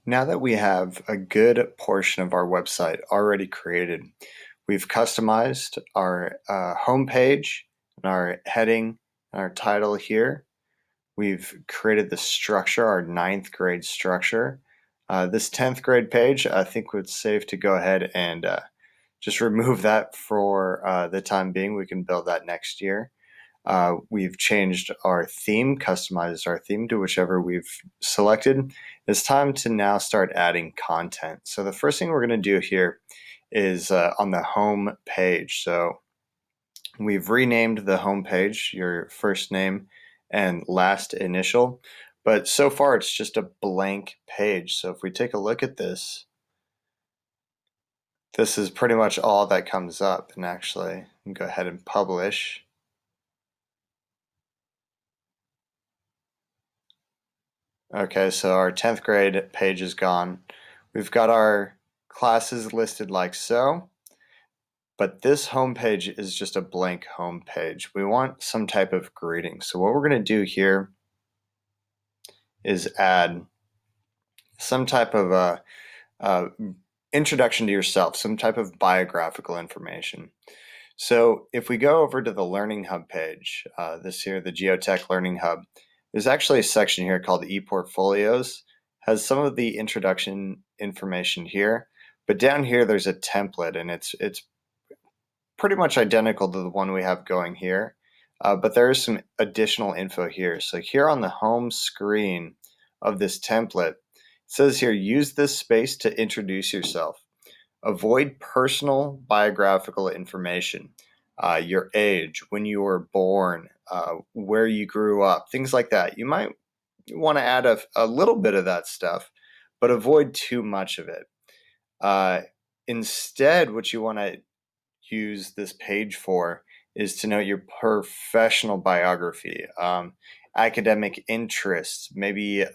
Now that we have a good portion of our website already created, we've customized our homepage and our heading and our title here. We've created the structure, our ninth grade structure. This 10th grade page, I think it's safe to go ahead and just remove that for the time being. We can build that next year. We've changed our theme, customized our theme to whichever we've selected. It's time to now start adding content. So the first thing we're going to do here is on the home page. So we've renamed the home page, your first name and last initial, but so far it's just a blank page. So if we take a look at this, this is pretty much all that comes up. And actually, go ahead and publish. Okay, so our 10th grade page is gone. We've got our classes listed like so, but this home page is just a blank home page. We want some type of greeting. So what we're going to do here is add some type of introduction to yourself, some type of biographical information. So if we go over to the Learning Hub page, this here, the Geotech Learning Hub, there's actually a section here called ePortfolios. Has some of the introduction information here, but down here there's a template, and it's pretty much identical to the one we have going here, but there is some additional info here. So here on the home screen of this template, it says here, use this space to introduce yourself. Avoid personal biographical information, your age, when you were born, where you grew up, things like that. You might want to add a little bit of that stuff, but avoid too much of it. Instead, what you want to use this page for is to note your professional biography, academic interests, maybe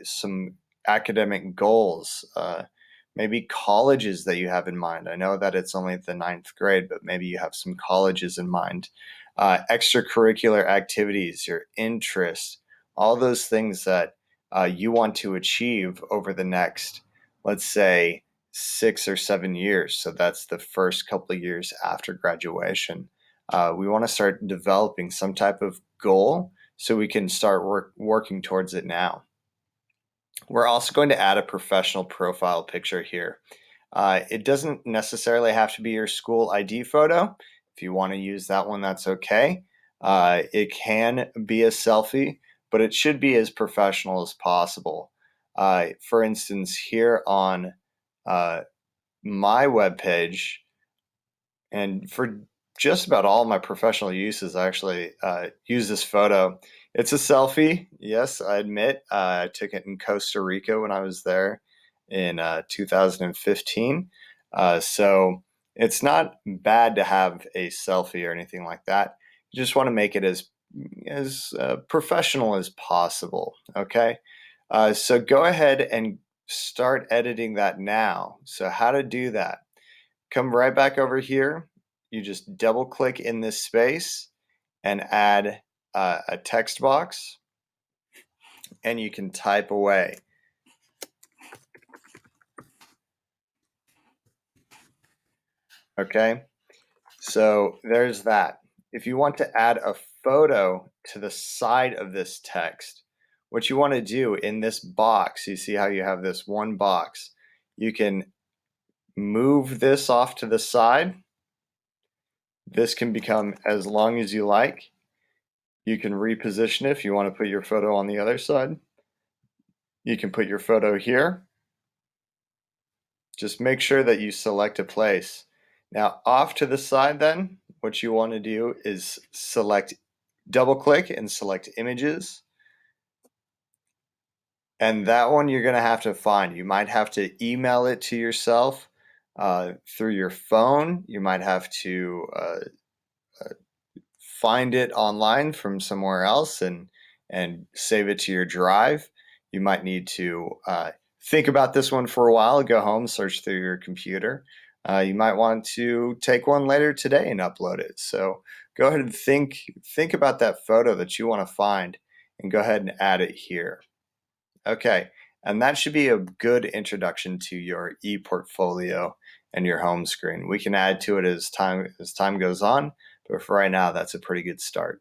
some academic goals, maybe colleges that you have in mind. I know that it's only the ninth grade, but maybe you have some colleges in mind. Extracurricular activities, your interests, all those things that you want to achieve over the next, let's say, 6 or 7 years. So that's the first couple of years after graduation. We want to start developing some type of goal so we can start working towards it now. We're also going to add a professional profile picture here. It doesn't necessarily have to be your school ID photo. If you want to use that one, that's okay. It can be a selfie, but it should be as professional as possible. For instance, here on my webpage, and for just about all my professional uses, I actually use this photo. It's a selfie, yes, I admit. I took it in Costa Rica when I was there in 2015. So it's not bad to have a selfie or anything like that. You just want to make it as professional as possible, okay? So go ahead and start editing that now. So how to do that? Come right back over here. You just double click in this space and add a text box, and you can type away. Okay, so there's that. If you want to add a photo to the side of this text, what you want to do in this box, you see how you have this one box, you can move this off to the side. This can become as long as you like. You can reposition it if you want to put your photo on the other side. You can put your photo here. Just make sure that you select a place. Now off to the side then, what you want to do is double click and select images. And that one you're going to have to find. You might have to email it to yourself through your phone. You might have to find it online from somewhere else and save it to your drive. You might need to think about this one for a while, go home, search through your computer. You might want to take one later today and upload it. So go ahead and think about that photo that you want to find and go ahead and add it here. Okay, And that should be a good introduction to your ePortfolio and your home screen. We can add to it as time goes on, but for right now, that's a pretty good start.